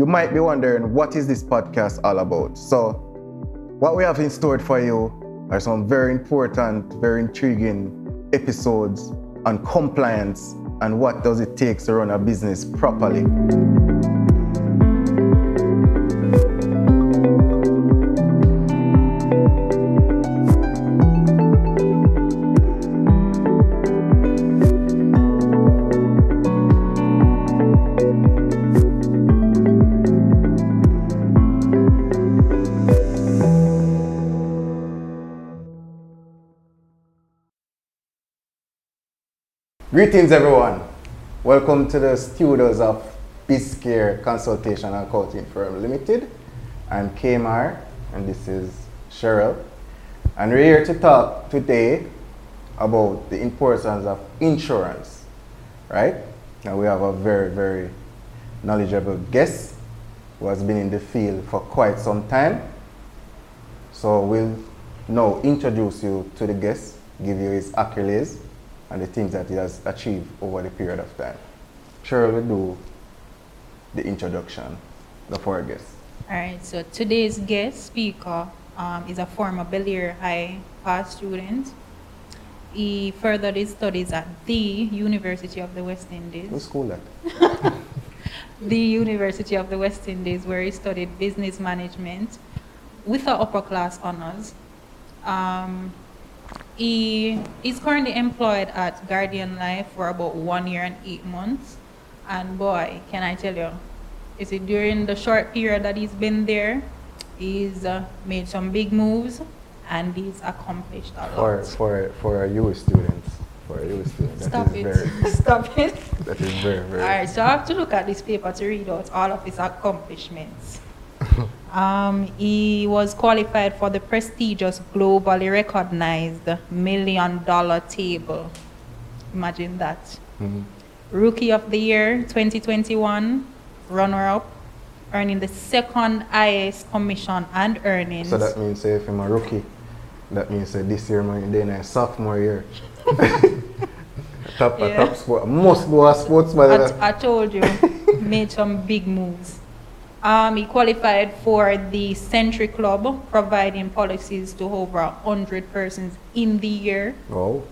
you might be wondering, what is this podcast all about? So what we have in store for you are some very important, very intriguing episodes on compliance and what does it take to run a business properly. Greetings everyone. Welcome to the studios of BIZcare Consultation and Accounting Firm Limited. I'm Kmar and this is Cheryl. And we're here to talk today about the importance of insurance, right? And we have a very, very knowledgeable guest who has been in the field for quite some time. So we'll now introduce you to the guest, give you his accolades and the things that he has achieved over the period of time. Cheryl will do the introduction of our guest. All right, so today's guest speaker is a former Bel-Air High pass student. He furthered his studies at the University of the West Indies. What school that? The University of the West Indies, where he studied business management with an upper class honors. He is currently employed at Guardian Life for about 1 year and 8 months. And boy, can I tell you, is it during the short period that he's been there, he's made some big moves and he's accomplished a lot. For a US student. Stop it. That is very, very. All right, so I have to look at this paper to read out all of his accomplishments. He was qualified for the prestigious, globally recognized $1 million table. Imagine that. Mm-hmm. Rookie of the Year 2021, runner-up, earning the second highest commission and earnings. So that means if I'm a rookie, that means this year I'm in a sophomore year. top sport. Must be a sports, but I told you, made some big moves. He qualified for the Century Club, providing policies to over 100 persons in the year. Oh.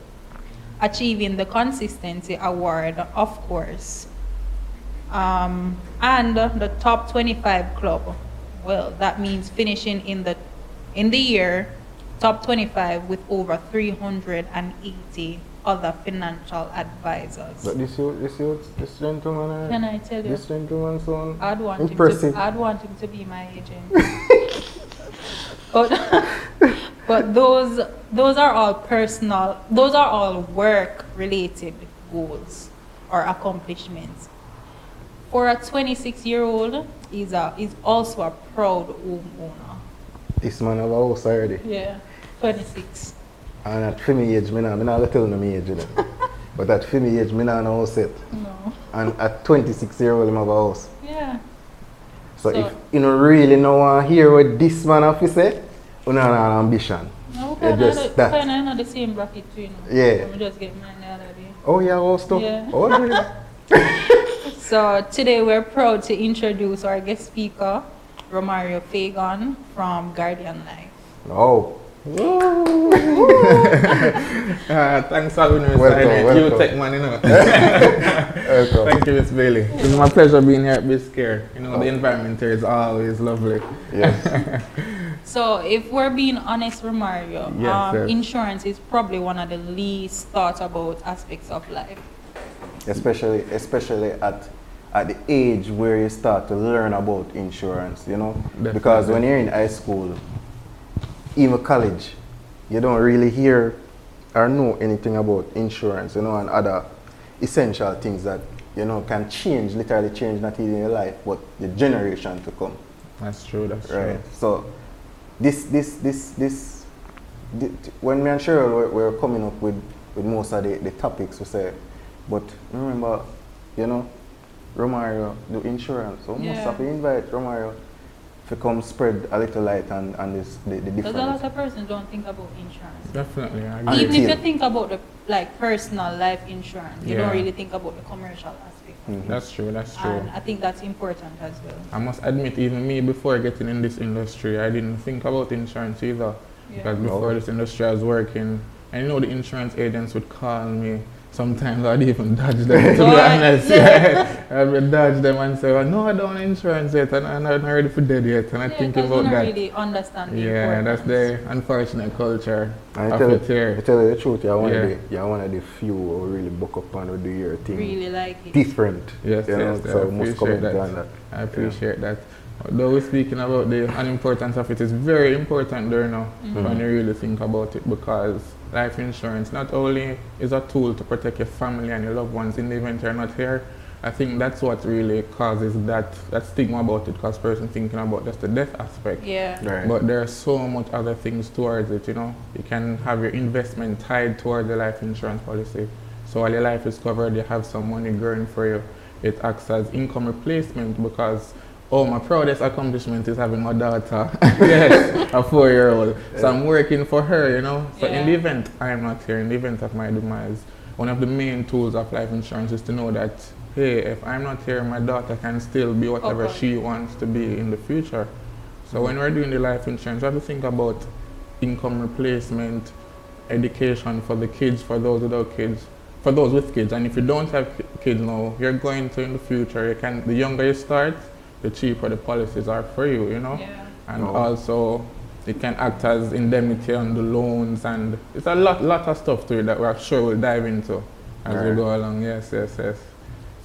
Achieving the Consistency Award, of course. And the Top 25 Club. Well, that means finishing in the year Top 25 with over 380 other financial advisors. But this gentleman, Can I tell you? This gentleman, so I'd want impressive. him to be my agent. but those are all personal. Those are all work-related goals or accomplishments. For a 26-year-old, he's also a proud homeowner. This man have a house already. Yeah, 26. And at my age, I'm not telling my age, you know. But at my age, I'm not house yet. No. And at 26-year-old, I have a house. Yeah. So if you don't really know want to hear what this man have to say, you don't have an ambition. No, just that. kind of the same bracket too, you know. Yeah. We just get mine the other day. Oh yeah, house too. Yeah. Oh, really? So today we're proud to introduce our guest speaker, Romario Fagan from Guardian Life. Oh. Thanks for having me. Welcome. You take man, you know. Thank you, Miss Bailey. It's my pleasure being here at BIZcare. You know, the environment here is always lovely. Yes. So if we're being honest, Romario, Yes. insurance is probably one of the least thought about aspects of life. Especially at the age where you start to learn about insurance, you know. Definitely. Because when you're in high school, even college, you don't really hear or know anything about insurance, you know, and other essential things that, you know, can literally change not even your life, but the generation to come. That's true, that's Right. true. So this when me and Cheryl were coming up with most of the topics, we say, but remember, you know, Romario do insurance. So must have to invite Romario to come spread a little light on this the Because difference. a lot of persons don't think about insurance. Definitely, I agree. Even if you think about the personal life insurance, you don't Yeah. really think about the commercial aspect. That's true, that's true. And I think that's important as well. I must admit, even me, before getting in this industry, I didn't think about insurance either. Because before this industry I was working, and the insurance agents would call me. Sometimes I'd even dodge them, to be honest. Yeah. I would dodge them and say, well, no, I don't want insurance yet, and I'm not ready for dead yet. And I'm thinking about that. Really understand the Yeah, importance. that's the unfortunate culture I of tell, it here. I tell you the truth, you're one of the few who really book up and do your thing Really like it. different. Yes, you know, yes, so I we must appreciate comment that. on that. I appreciate that. Though we're speaking about the unimportance of it, it's very important there now when you really think about it, because life insurance not only is a tool to protect your family and your loved ones in the event you're not here. I think that's what really causes that stigma about it, because person thinking about just the death aspect. Yeah. Right. But there are so much other things towards it, You can have your investment tied towards the life insurance policy. So while your life is covered, you have some money growing for you. It acts as income replacement, because my proudest accomplishment is having a daughter, yes, a 4-year-old. So I'm working for her, So in the event I am not here, in the event of my demise, one of the main tools of life insurance is to know that, hey, if I'm not here, my daughter can still be whatever she wants to be in the future. So when we're doing the life insurance, we have to think about income replacement, education for the kids, for those without kids, for those with kids. And if you don't have kids now, you're going to in the future, the younger you start, the cheaper the policies are for you, Yeah. And also it can act as indemnity on the loans, and it's a lot of stuff to it that we're sure we'll dive into as we go along. Yes.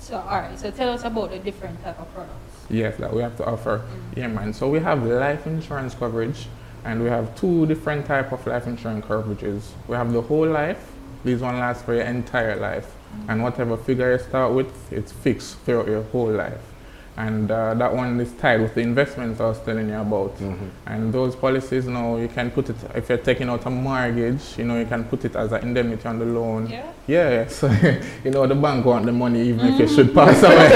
So alright, so tell us about the different type of products. Yes, that we have to offer. Yeah, man. So we have life insurance coverage, and we have 2 different type of life insurance coverages. We have the whole life. This one lasts for your entire life, and whatever figure you start with, it's fixed throughout your whole life. And that one is tied with the investments I was telling you about. And those policies now, you can put it, if you're taking out a mortgage, you can put it as an indemnity on the loan. Yeah, so the bank want the money even if you should pass away.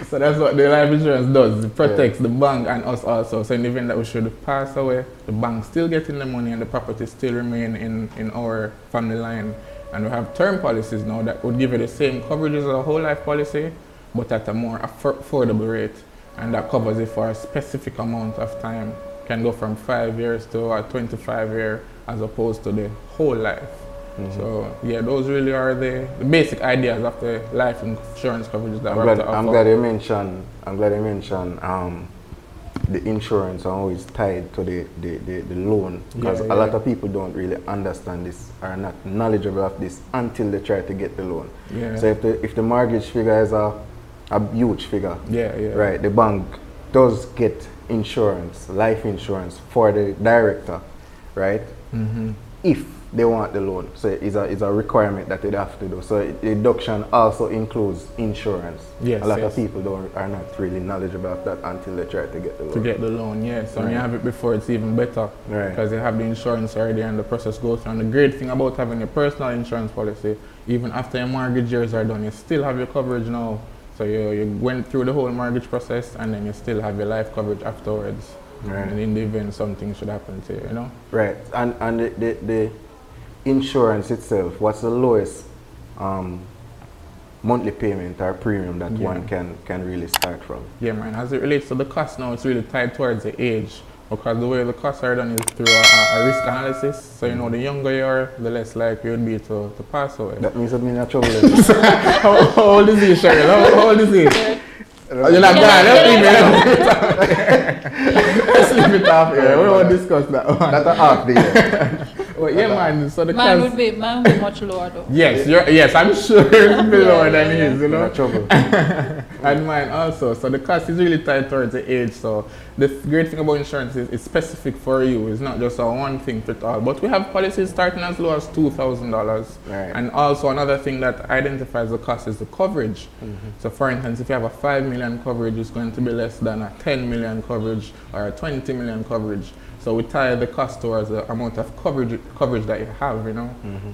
So that's what the life insurance does. It protects the bank and us also. So in the event that we should pass away, the bank still getting the money and the property still remain in our family line. And we have term policies now that would give you the same coverage as a whole life policy, but at a more affordable rate. And that covers it for a specific amount of time. Can go from 5 years to a 25-year as opposed to the whole life. So yeah, those really are the basic ideas of the life insurance coverage that we have to offer. I'm glad you mentioned the insurance are always tied to the loan, because a lot of people don't really understand this, are not knowledgeable of this until they try to get the loan. So if the mortgage figure is a huge figure, right, the bank does get insurance, life insurance for the director, right, if they want the loan. So it's a requirement that they have to do. So the deduction also includes insurance. A lot of people are not really knowledgeable of that until they try to get the loan. So when you have it before, it's even better, because you have the insurance already and the process goes through. And the great thing about having a personal insurance policy, even after your mortgage years are done, you still have your coverage now. So you went through the whole mortgage process, and then you still have your life coverage afterwards. And in the event something should happen to you, Right. And the insurance itself, what's the lowest monthly payment or premium that one can really start from? Yeah, man. As it relates to the cost now, it's really tied towards the age, because the way the costs are done is through a risk analysis. So the younger you are, the less likely you'd be to pass away. That means I'm in trouble. How old is he, Cheryl? How old is he? You're not gone. Let's leave it off here. We won't discuss that one. That's a half the year. Well, yeah, man. So the Mine would be much lower though. Yes, I'm sure it's lower than his, No trouble. And mine also. So the cost is really tied towards the age. So the great thing about insurance is it's specific for you. It's not just a one thing fit all. But we have policies starting as low as $2,000. And also another thing that identifies the cost is the coverage. So for instance, if you have a 5 million coverage, it's going to be less than a 10 million coverage or a 20 million coverage. So we tie the cost towards the amount of coverage that you have,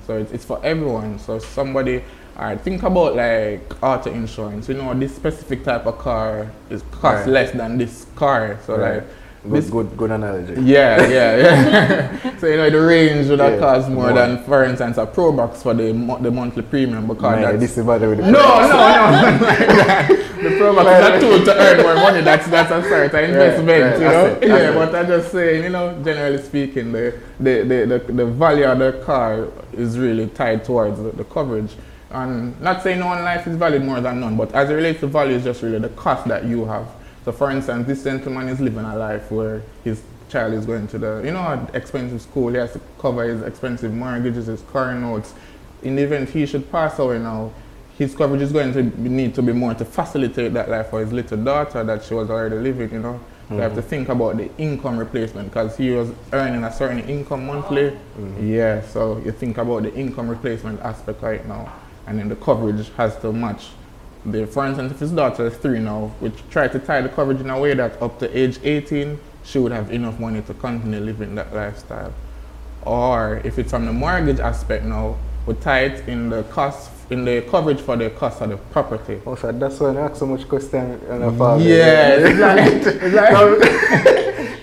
So it's for everyone. So somebody Alright, think about like auto insurance. You know, this specific type of car is cost less than this car. So like good analogy. Yeah. So you know the range would have cost more than, for instance, a Pro Box for the monthly premium because that's this is about the no. The Pro Box is a tool to earn more money. That's a certain investment, you know. But I'm just saying, you know, generally speaking, the value of the car is really tied towards the coverage. And not saying no one life is valued more than none, but as it relates to value, it's just really the cost that you have. So for instance, this gentleman is living a life where his child is going to the, expensive school. He has to cover his expensive mortgages, his car notes. In the event he should pass away now, his coverage is going to need to be more to facilitate that life for his little daughter that she was already living, you know. So you have to think about the income replacement because he was earning a certain income monthly. Yeah, so you think about the income replacement aspect right now. And then the coverage has to match. For instance, if his daughter is 3 now, we try to tie the coverage in a way that up to age 18, she would have enough money to continue living that lifestyle. Or if it's from the mortgage aspect now, we tie it in the cost, in the coverage for the cost of the property. Oh, so that's why I ask so much question. Yeah, exactly.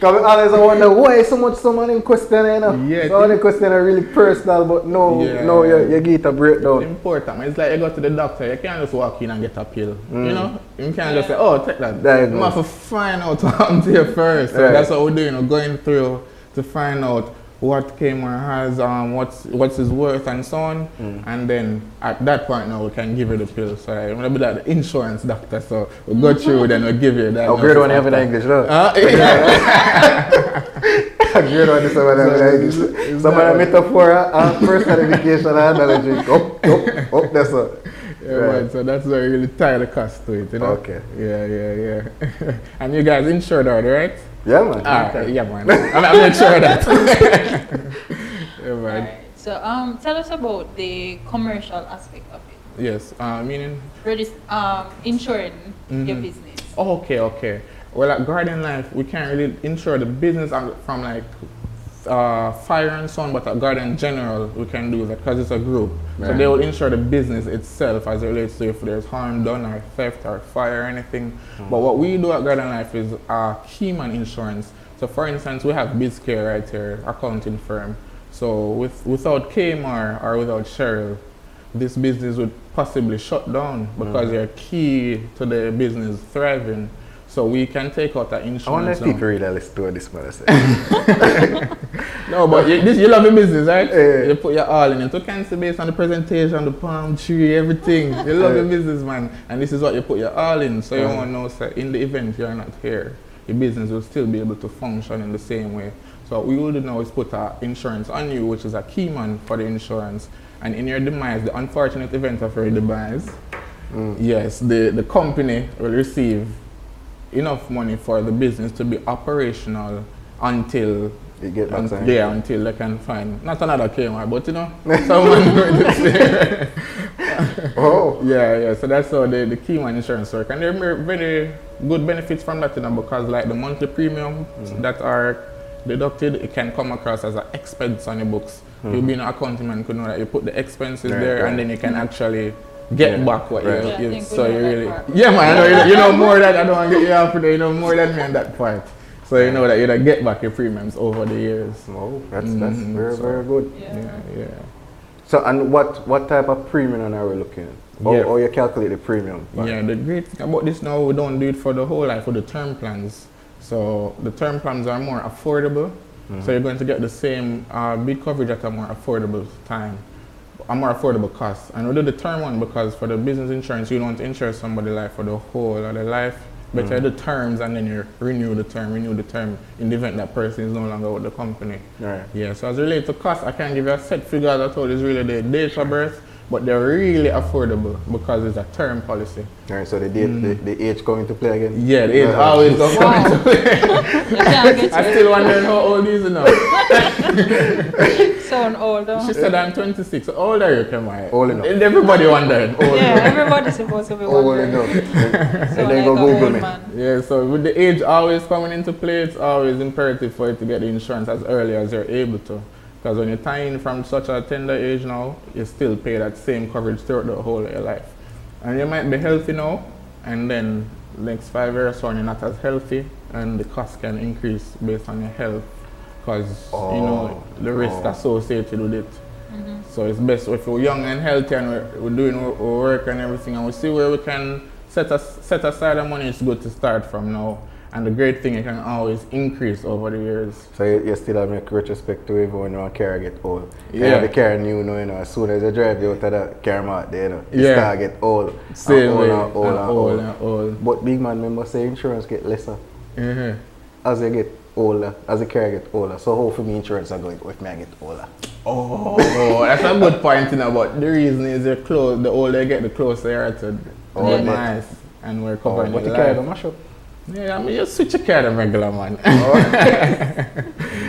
Because I always wonder why so much money in question, you know? Yeah, so the question are really personal, but you get a breakdown. It's important. It's like you go to the doctor, you can't just walk in and get a pill. You know? You can't just say, oh, take that. You have to find out what happened to you first. So that's what we're doing, going through to find out what Kmart has, what's his worth and so on. And then at that point now we can give you the pill. So I'm gonna be like the insurance doctor, so we'll go through then we'll give you that. Oh, great one you have in English, no? Great one is someone have in English. Some of the metaphor and personal education and analogy. That's all. Yeah, right. So that's where you really tie the cost to it, you know? Okay. Yeah. And you guys insured already, right? Yeah, man. Yeah, man. I'm not sure of that. Yeah, man. Right. So, tell us about the commercial aspect of it. Yes, meaning? Insuring your business. Okay. Well, at Guardian Life, we can't really insure the business from like fire and so on, but at Guardian General, we can do that because it's a group. Right. So they will insure the business itself as it relates to if there's harm done or theft or fire or anything. But what we do at Guardian Life is keyman insurance. So for instance, we have BIZcare right here, accounting firm. So without Kmart or without Cheryl, this business would possibly shut down because you're key to the business thriving. So we can take out that insurance. I wonder if people really listen to what this man says. No, but you love your business, right? You put your all in it. You can see based on the presentation, the palm tree, everything. You love your business, man. And this is what you put your all in. So you want to know, sir, in the event you're not here, your business will still be able to function in the same way. So what we will do now is put insurance on you, which is a key man for the insurance. And in your demise, the unfortunate event of your demise, yes, the company will receive enough money for the business to be operational until until they can find not another Kmart, but someone going to say. Yeah. So that's how the key one insurance work, and there are very good benefits from that, because like the monthly premium that are deducted, it can come across as an expense on your books. You being an accounting man could know that you put the expenses there, and then you can actually get back what you so you really man, I know you know more than I don't want to get you off there, you know more than me on that part. So you know that you get back your premiums over the years. Oh, that's very good. Yeah. So and what type of premium are we looking at? Or you calculate the premium? Yeah, the great thing about this now, we don't do it for the whole life, for the term plans. So the term plans are more affordable. So you're going to get the same big coverage at a more affordable time. A more affordable cost. And we do the term one because for the business insurance, you don't insure somebody's life for the whole of their life. But you do the terms and then you renew the term in the event that person is no longer with the company. Right. Yeah, so as related to cost, I can't give you a set figure. As I told you, it's really the date of birth, but they're really affordable because it's a term policy. Alright, so the age coming to play again? Yeah, the age always coming to play. I still wondering how old is it now. Sound older. She said I'm 26. How old are you, Kemai? Old enough. Everybody wondering. Everybody's supposed to be wondering. Old enough. And then go Google me. Yeah, so with the age always coming into play, it's always imperative for you to get the insurance as early as you're able to. Because when you tie in from such a tender age now, you still pay that same coverage throughout the whole of your life. And you might be healthy now, and then next 5 years on you're not as healthy, and the cost can increase based on your health, because you know the risk associated with it. So it's best if we're young and healthy and we're doing our work and everything, and we see where we can set aside the money. It's good to start from now. And the great thing, it can always increase over the years. So you still have make retrospect to even when a car get old. Yeah. The car new, you know, as soon as you drive you out of the car mart, you know, the car get old. Same way. Old. But big man, remember say insurance get lesser as you get older, as the car get older. So how for me insurance are going if me I get older? Oh, that's a good point, you know, but the reason is the older you get, the closer you are to the demise, and we're covering but the the car life. don't mash up. Yeah, I mean, you switch your car to regular, man.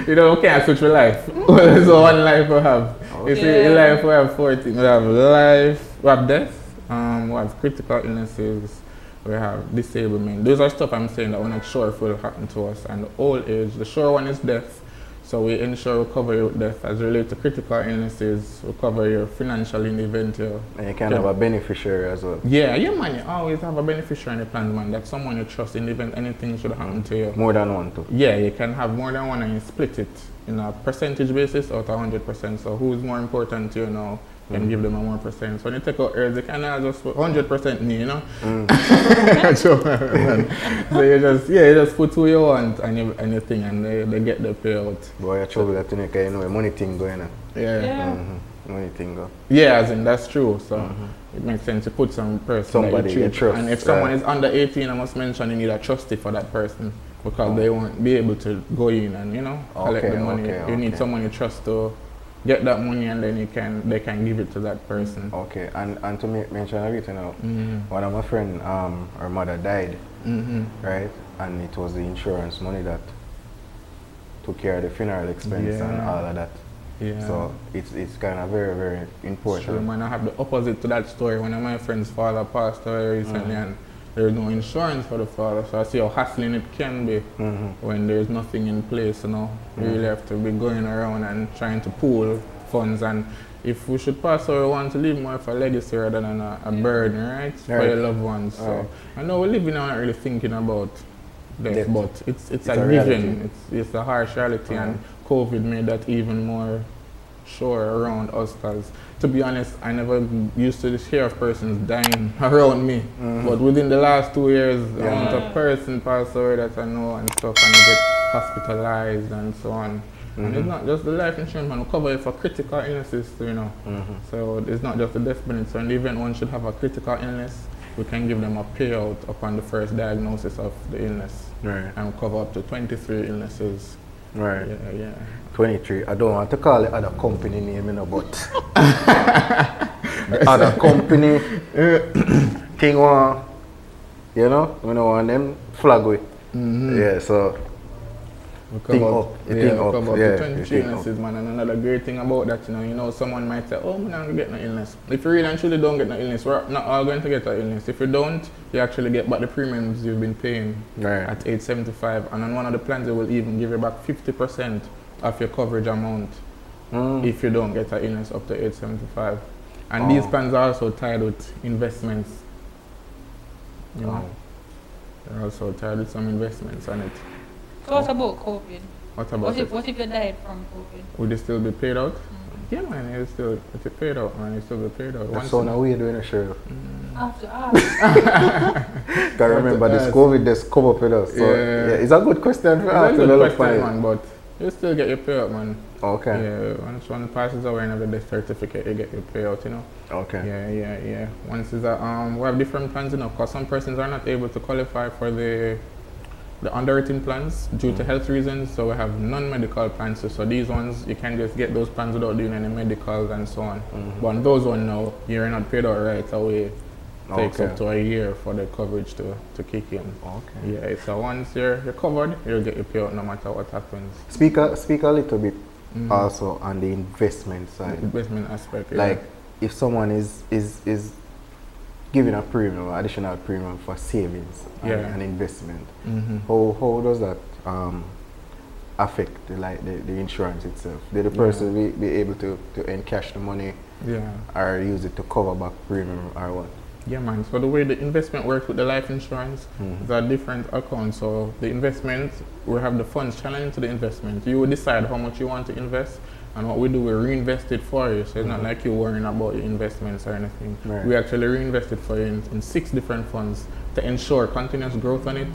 You know, we can't switch with life. There's one life we have. You see, in life we have 14. We have life, we have death, we have critical illnesses, we have disablement. Those are stuff I'm saying that we're not sure if will happen to us. And the old age, the sure one is death. So we ensure we cover your death as related to critical illnesses. We cover your financial in the event. And you can have a beneficiary as well. Yeah, man. You always have a beneficiary in the plan, man. That's someone you trust in the event anything should happen to you. More than one too. Yeah, you can have more than one and you split it in a percentage basis out of 100%. So who's more important to you now? You can give them a more percent. So when you take out heirs, they can just 100% me, you know? So you just put who you want and you think, and they get the payout. Boy, you're trouble that you know, money thing going on. Yeah. Money thing go. Yeah, as in that's true. So it makes sense to put some person somebody you trust. And if someone is under 18, I must mention you need a trusty for that person, because they won't be able to go in and collect the money. You need someone you trust to get that money, and then they can give it to that person. Okay, and to mention everything now, one of my friend, her mother died, right? And it was the insurance money that took care of the funeral expense and all of that. Yeah. So it's kind of very, very important. Sure, man. I have the opposite to that story. One of my friend's father passed away recently, and there's no insurance for the father. So I see how hassling it can be when there's nothing in place. You really have to be going around and trying to pool funds. And if we should pass away, we want to leave more of a legacy rather than a burden, right? For your loved ones. So I know we're living now, not really thinking about death, but it's a given. It's a harsh reality, and COVID made that even more sure around us, because to be honest, I never used to hear of persons dying around me, but within the last 2 years, the amount of person passed away that I know and stuff, and get hospitalized and so on. And it's not just the life insurance, man. We cover it for critical illnesses too, So it's not just the death benefit. So in the event one should have a critical illness, we can give them a payout upon the first diagnosis of the illness. Right. And we cover up to 23 illnesses. Right. Yeah. 23. I don't want to call it other company name, but the other company thing one, we don't want them flag with. Yeah, so Think up to 23 illnesses, man. And another great thing about that, someone might say, oh, I'm not going to get no illness. If you really and truly don't get no illness, we're not all going to get an illness. If you don't, you actually get back the premiums you've been paying at age 75. And on one of the plans, they will even give you back 50% of your coverage amount if you don't get an illness up to age 75. And these plans are also tied with investments. They're also tied with some investments on it. So what about COVID? What if you died from COVID? Would it still be paid out? Yeah, man, it's still paid out, man. It's still be paid out. That's so now we're doing a show. I have to ask. Because remember, this COVID just come up with us. So it's a good question for us to look for, man, but you still get your payout, man. Okay. Yeah, once one passes away and have the death certificate, you get your payout, Okay. Yeah. Once is we have different plans, because some persons are not able to qualify for the underwritten plans due to health reasons, so we have non-medical plans. So these ones, you can just get those plans without doing any medicals and so on. But on those ones now, you're not paid out right away. It takes up to a year for the coverage to kick in. Okay. Yeah, so once you're covered, you'll get your payout no matter what happens. Speak a little bit also on the investment side. The investment aspect, Like, if someone is giving a premium, additional premium for savings and investment. How does that affect the insurance itself? Did the person be able to encash the money or use it to cover back premium or what? Yeah, man. So the way the investment works with the life insurance is a different account. So the investment, we have the funds channeled into the investment. You will decide how much you want to invest, and what we do, we reinvest it for you. So it's not like you're worrying about your investments or anything. Right. We actually reinvest it for you in 6 different funds to ensure continuous growth on it,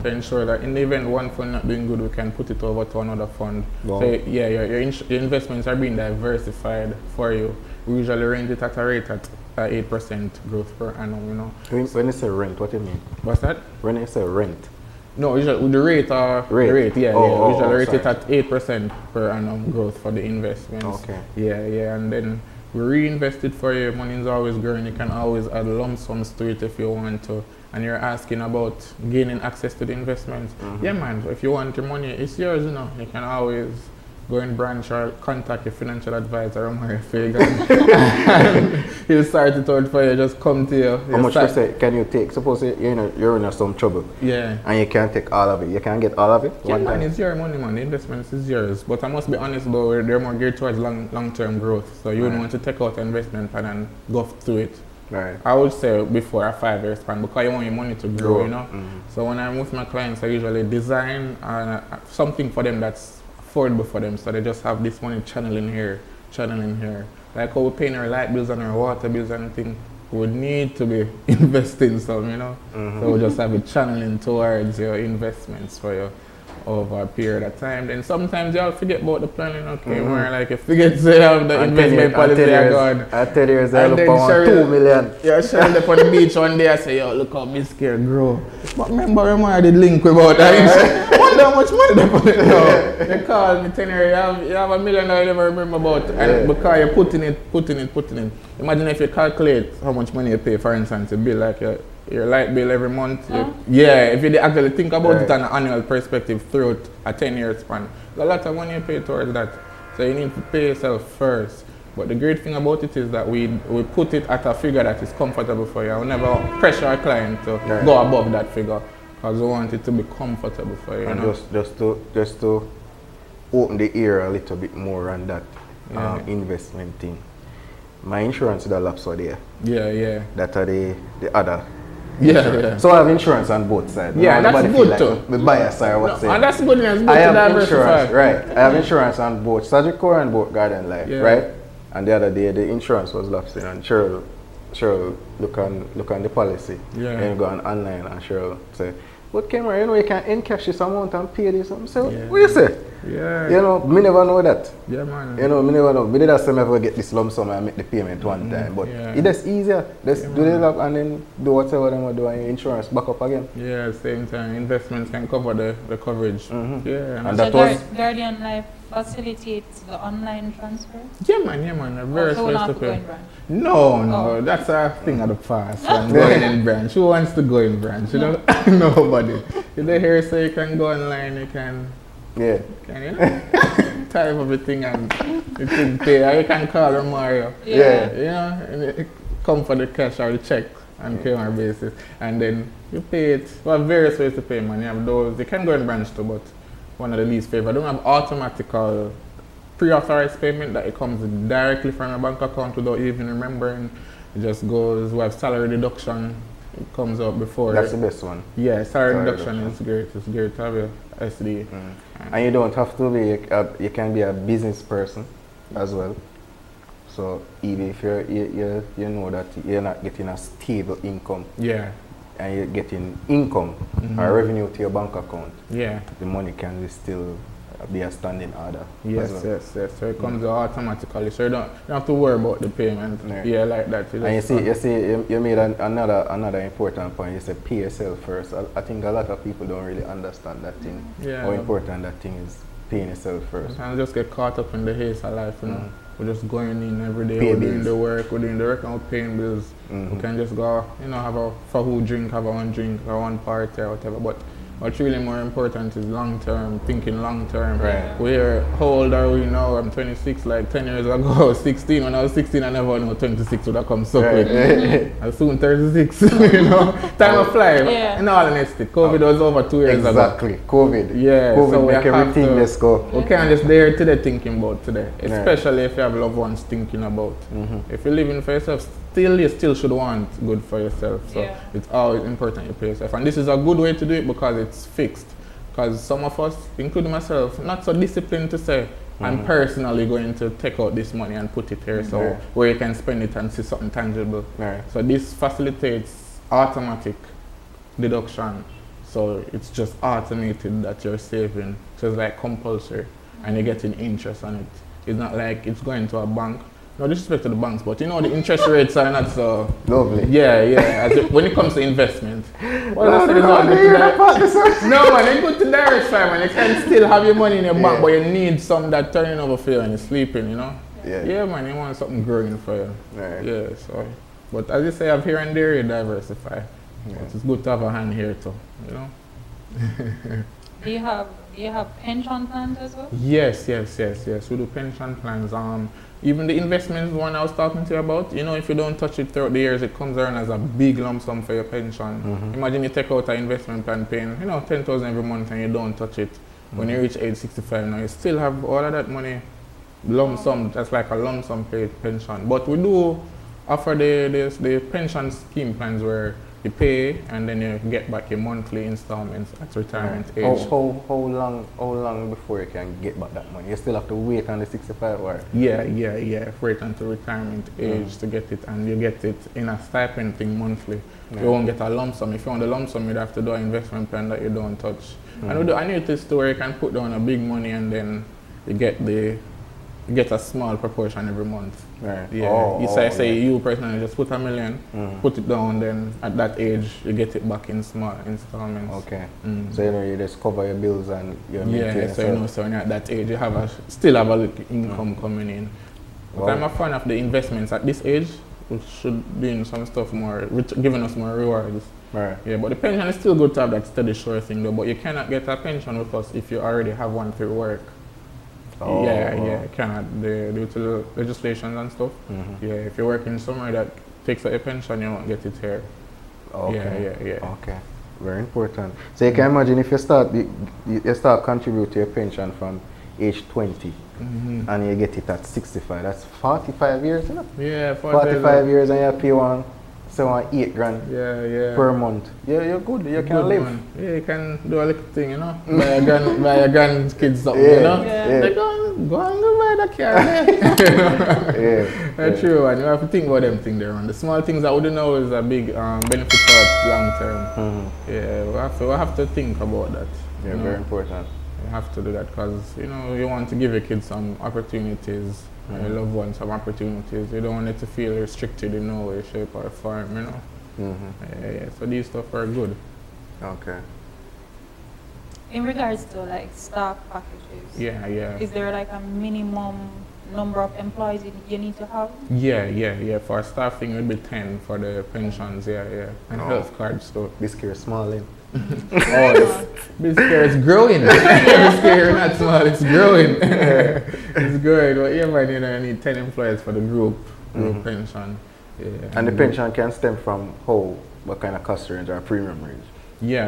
to ensure that in the event one fund not doing good, we can put it over to another fund. Wow. So yeah, your investments are being diversified for you. We usually range it at a rate at 8% growth per annum, you know. When you say rent, what do you mean? What's that? When you say rent? No, usually the rate. Rate? The rate, yeah. Oh, We usually rate sorry. it at 8% per annum growth for the investments. Okay. Yeah, and then we reinvest it for you. Money is always growing. You can always add lump sums to it if you want to. And you're asking about gaining access to the investments. Yeah, man. If you want your money, it's yours, you know. You can always go in branch or contact your financial advisor or Mario Fagan. He'll start it out for you, just come to you. How much percent can you take? Suppose you're in some trouble. Yeah. And you can't take all of it. You can't get all of it Yeah, one man, time. it's your money, man. The investments is yours. But I must be honest, though, they're more geared towards long-term growth. So you wouldn't want to take out an investment plan and go through it. Right. I would say before a 5-year span, because you want your money to grow, you know. So when I'm with my clients, I usually design something for them that's affordable for them. So they just have this money channeling here. Like how we're paying our light bills and our water bills and things, we would need to be investing some, you know. So we just have it channeling towards your investments for you over a period of time. Then sometimes you'll forget about the planning, okay, more like you forget to have the investment policy going. At 10 years, I And look then for Cheryl- 2 million. Yeah, Cheryl up on the beach one day, I say, yo, look how BIZcare grow. But remember I did link about that. I wonder how much money they put it now. They call me 10 years, you have $1 million I never remember about. And because you're putting it. Imagine if you calculate how much money you pay, for instance, a bill like your light bill every month. If you actually think about it on an annual perspective throughout a 10-year span, there's a lot of money you pay towards that. So you need to pay yourself first. But the great thing about it is that we put it at a figure that is comfortable for you. I will never pressure a client to go above that figure because we want it to be comfortable for you. And know? just to open the ear a little bit more on that investment thing. My insurance is the lapse are there. Yeah. That are the other. Yeah. So I have insurance on both sides. Yeah, Nobody that's feel good too. The bias or what's And that's good. It's good I to have diversify. insurance, right? I have insurance on both Sagicor and both Garden Life, right? And the other day the insurance was lapsing, and Cheryl look on the policy. Yeah. And go on online, and Cheryl say, "But Cameron, you can encash this amount and pay this." I'm saying, "What you say?" Yeah. You know, me never know that. Yeah, man. You know, me never know. Me did that ever get this lump sum and make the payment one time, but it's easier. Just do the love and then do whatever they want to do, and your insurance back up again. Yeah, same time. Investments can cover the coverage. Yeah. And So that was Guardian Life facilitates the online transfer? Yeah, man. A very So space not to to go pay. in branch? No, that's a thing of the past. I'm going in branch. Who wants to go in branch? You know, nobody. If they hear say you can go online, you can. yeah. Can you? Type of a thing and you can pay. Or you can call Mario. Yeah. You know, and it come for the cash or the check on payment basis, and then you pay it. We have various ways to pay money. You have those. You can go in branch too, but one of the least favorite. I don't have automatical pre-authorized payment that it comes directly from your bank account without you even remembering. It just goes. We have salary deduction. It comes up before. That's the best one. Yeah, salary deduction is great. It's great to have your SD. And you don't have to be, you can be a business person as well. So even if you know that you're not getting a stable income, Yeah. and you're getting income or revenue to your bank account, Yeah. the money can still be a standing order. Yes, as well. yes. So it comes out automatically. So you don't have to worry about the payment. Right. Yeah, like that. And you made another important point. You said pay yourself first. I think a lot of people don't really understand that thing. Yeah. How important that thing is, paying yourself first. Sometimes just get caught up in the haste of life, you know. We're just going in every day, Pay we're doing bills. the work and we're paying bills. We can just go, have a for who drink, have a one drink, or one party or whatever. But What's really more important is long term, thinking long term. Right. How old are we now? I'm 26, like 10 years ago, 16. When I was 16, I never knew 26 would have come so quick. I'm soon 36, Time of fly. Yeah. In all honesty, COVID was over 2 years ago. Exactly. COVID. Yeah, COVID so make everything just go. We can't just there today thinking about today, especially if you have loved ones thinking about. If you're living for yourself, you still should want good for yourself. So it's always important you pay yourself. And this is a good way to do it because it's fixed. Because some of us, including myself, not so disciplined to say, I'm personally going to take out this money and put it here so where you can spend it and see something tangible. So this facilitates automatic deduction. So it's just automated that you're saving. So it's like compulsory and you're getting interest on it. It's not like it's going to a bank. No disrespect to the banks, but the interest rates are not so lovely. Yeah. When it comes to investment, no, man, it's good to diversify, man. You can still have your money in your bank, but you need some that turning over for you when you're sleeping, Yeah, man, you want something growing for you. Yeah, so. But as you say, up here and there, you diversify. But it's good to have a hand here too, Do you have pension plans as well? Yes. We do pension plans. Even the investment one I was talking to you about, if you don't touch it throughout the years, it comes around as a big lump sum for your pension. Imagine you take out an investment plan paying, 10,000 every month and you don't touch it. When you reach age 65 now, you still have all of that money lump sum, that's like a lump sum paid pension. But we do offer the pension scheme plans where you pay and then you get back your monthly installments at retirement age. How long before you can get back that money? You still have to wait on the 65 or? Yeah. Wait until retirement age to get it, and you get it in a stipend thing monthly. You won't get a lump sum. If you want a lump sum, you'd have to do an investment plan that you don't touch. And we do annuities to where you can put down a big money and then you get a small proportion every month. Say you personally just put $1 million, put it down, then at that age you get it back in small installments. Okay. So you just cover your bills and your maintenance. So when you're at that age you still have a little income coming in. But I'm a fan of the investments at this age. We should be doing some stuff more, giving us more rewards. Yeah, but the pension is still good to have that steady sure thing though. But you cannot get a pension with us if you already have one through work. Cannot due to the legislation and stuff. Yeah, if you're working somewhere that takes out a pension, you won't get it here. Okay, very important. So you can imagine if you start contribute to your pension from age 20 and you get it at 65, that's 45 years, Yeah, 45 years and you pay $8,000 per month. Yeah, you're good. You can live. Man. Yeah, you can do a little thing, buy your grandkids something, Like, go and buy the car. That's true, and you have to think about them things there. The small things that we don't know is a big benefit for us long term. Yeah, we have to think about that. Yeah, very important. You have to do that because you want to give your kids some opportunities. Your loved ones some opportunities. You don't want it to feel restricted in no way, shape or form, So these stuff are good. Okay. In regards to like staff packages, is there like a minimum number of employees you need to have? Yeah. For staffing it would be 10 for the pensions, and health cards too. BIZcare small, BIZcare is growing. BIZcare not small, it's growing. It's growing. But you need 10 employees for the group pension. Yeah. And the pension can stem from what kind of cost range or premium range? Yeah,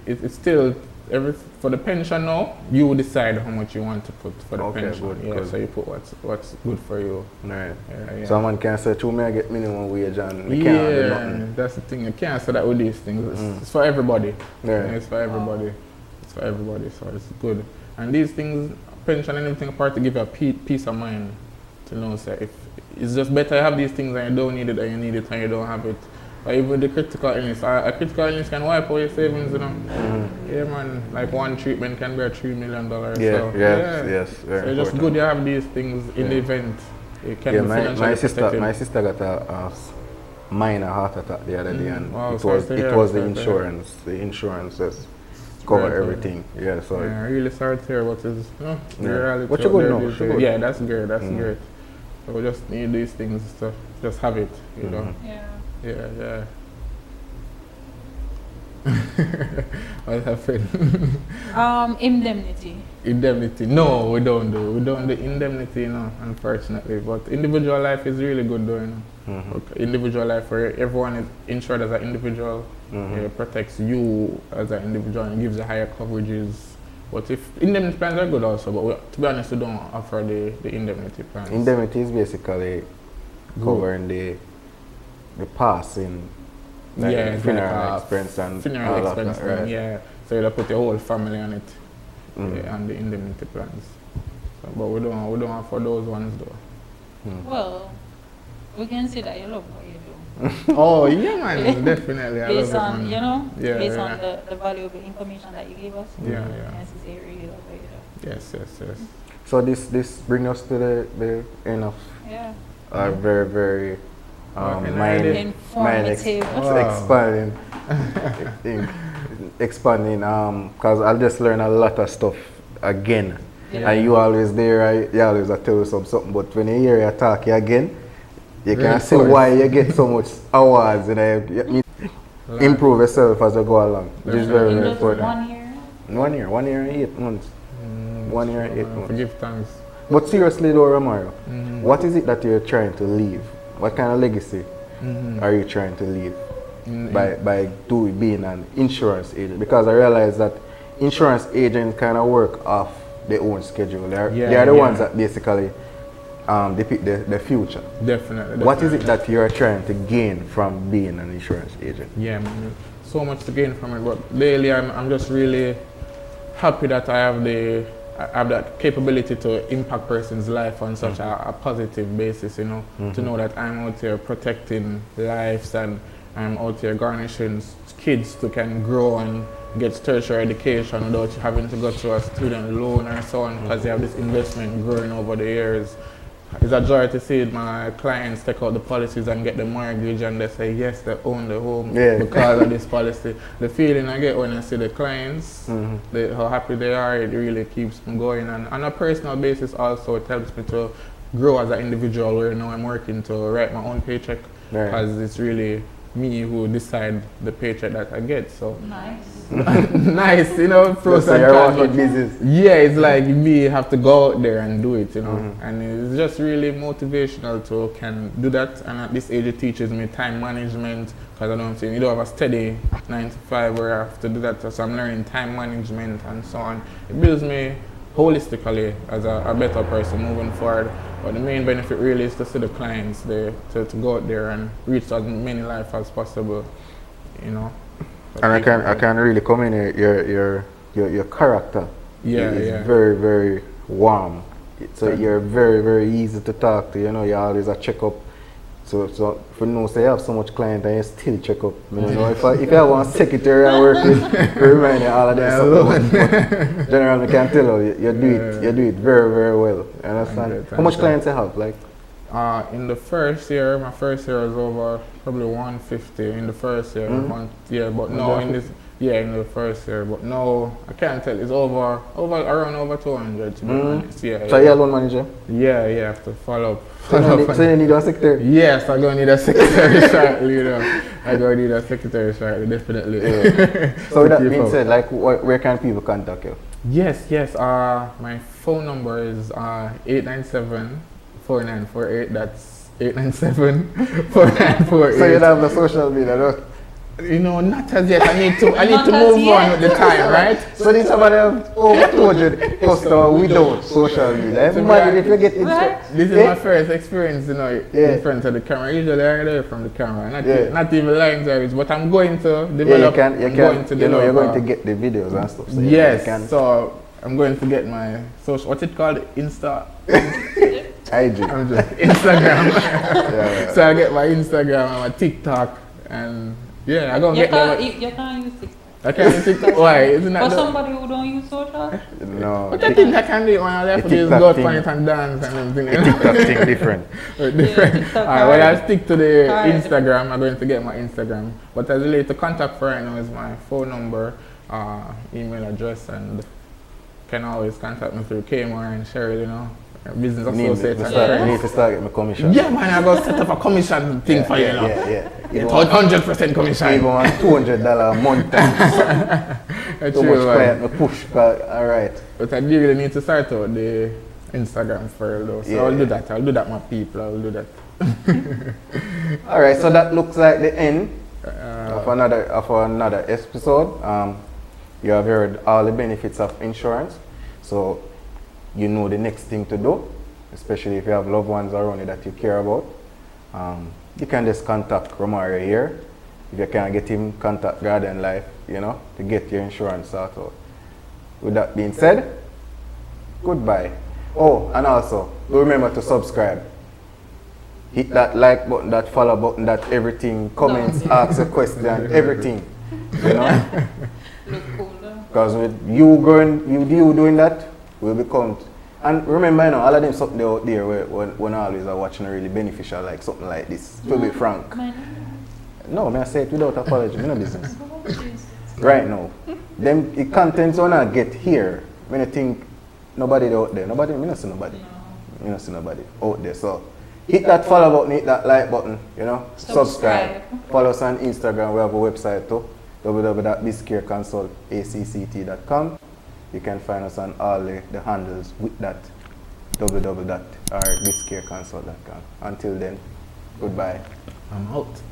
it's still for the pension now, you decide how much you want to put for the pension. Good. So you put what's good for you. Right. Someone can say, I get minimum wage and we can't do nothing. That's the thing. You can't say that with these things. It's for everybody. It's for everybody. It's for everybody. So it's good. And these things, pension and everything apart, to give you a peace of mind to know, say, if it's just better to have these things and you don't need it, or you need it and you don't have it. Or even the critical illness. A critical illness can wipe out your savings, Yeah, man. Like one treatment can be a $3 million. Yes. So it's just good you have these things in the event. It can be my sister got a minor heart attack the other day, and it was the insurance. The insurance just cover everything. Yeah, so really sorry to hear about this. The reality. What you good know? Yeah, that's great. That's great. So we just need these things to just have it, Yeah. What happened? Indemnity. Indemnity. No, we don't do. We don't do indemnity, you know, unfortunately. But individual life is really good though, you know. Okay, individual life where everyone is insured as an individual. It protects you as an individual and gives you higher coverages. But if indemnity plans are good also, but to be honest, we don't offer the indemnity plans. Indemnity is basically covering the passing, like funeral expense and funeral all expense, of that, right? yeah. So you put your whole family on it, on the indemnity plans. So, but we don't offer those ones though. Well, we can say that you love what you do. Oh yeah, man, definitely. I Based love on, it, man. you know, Yeah, based yeah. on the valuable information that you gave us. Yeah. Yes, you say you really love what you do. Yes. So this brings us to the end of Yeah. a very, very Informative. expanding because I'll just learn a lot of stuff again. Yeah. And you always there, you always tell you something, but when you hear you talk again, you can see why you get so much awards and you improve yourself as you go along, which is very, very important. 1 year? 1 year and 8 months. 1 year and 8 months. Forgive thanks. But seriously though, Romario, what is it that you're trying to leave? What kind of legacy are you trying to leave by being an insurance agent? Because I realize that insurance agents kind of work off their own schedule. They are the ones that basically depict the future. Definitely. What is it that you're trying to gain from being an insurance agent? Yeah, man. So much to gain from it, but daily I'm just really happy that I have that capability to impact person's life on such a positive basis, you know, to know that I'm out here protecting lives and I'm out here garnishing kids to can grow and get tertiary education without having to go through a student loan or so on, because they have this investment growing over the years. It's a joy to see my clients take out the policies and get the mortgage and they say yes, they own the home because of this policy. The feeling I get when I see the clients, how happy they are, it really keeps me going. And on a personal basis also, it helps me to grow as an individual where now I'm working to write my own paycheck, because it's really me who decide the paycheck that I get. So Nice. nice, you know, pros and cons. Yeah, it's like me have to go out there and do it, you know, and it's just really motivational to can do that. And at this age, it teaches me time management, because I don't think you don't have a steady 9 to 5 where I have to do that. So I'm learning time management and so on. It builds me holistically as a better person moving forward. But the main benefit really is to see the clients there, to go out there and reach as many lives as possible, you know. And I can really commend your character. It's very, very warm. So you're very, very easy to talk to. You know, you always a check up. So for no say you have so much client and you still check up. You know, if you have one secretary I work with, you remind you all of that. Generally, I can tell you, you do it very, very well. You understand? How much clients you have? Like? In the first year, my first year was over probably 150 in the first year. But no, in the first year. But no, I can't tell. It's around over 200 to be honest. So you're a loan manager? Yeah, you have to follow up. So you need a secretary? Yes, I'm going to need a secretary shortly, you know. I'm going to need a secretary shortly, definitely. So with that being said, like, where can people contact you? Yes. My phone number is 897-4948. That's 897-4948. So you don't have the social media, no? You know, not as yet. I need to move on with the time, right? So this somebody have over 200 customers without social media. Imagine if you get this is my first experience, you know, in front of the camera. Usually I hear from the camera, not even line service, but I'm going to develop. You're going to get the videos and stuff. So yes. So I'm going to get my social. What's it called? Insta. IG. Instagram. So I get my Instagram and my TikTok and. Yeah, I gonna get them. You can't use TikTok. I can't use TikTok. Why? Isn't that for somebody who don't use social? No. But I think I can do it when I left. Just go out and dance and everything. TikTok thing different. Different. Alright, well I'll stick to the Instagram. I'm going to get my Instagram. But as related to contact for right now is my phone number, email address, and can always contact me through Kmart and Cheryl, you know. business You need, associate. to start, you need to start getting my commission. Yeah, man, I got set up a commission thing for you now. Yeah. 100% commission. Even on $200 a month. Too much quiet, me push. Alright. But I do really need to start out the Instagram for though. So I'll do that. I'll do that, my people. I'll do that. Alright, so that looks like the end of another episode. You have heard all the benefits of insurance. So you know the next thing to do, especially if you have loved ones around you that you care about. You can just contact Romario here. If you can't get him, contact Guardian Life, to get your insurance sorted out. With that being said, goodbye. Oh, and also, remember to subscribe. Hit that like button, that follow button, that everything, comments, ask a question, everything. Look cooler. Because with you doing that, we'll become. And remember, all of them something out there when always are watching really beneficial, like something like this. To be frank. No, I say it without apology. No business. Right now, the contents when I get here, when I think nobody out there, I don't see nobody. I don't see nobody out there. So hit that follow button, hit that like button, subscribe. Follow us on Instagram. We have a website too, www.BIZcareConsult.com. You can find us on all the handles with that www.BIZcareConsult.com. Until then, goodbye. I'm out.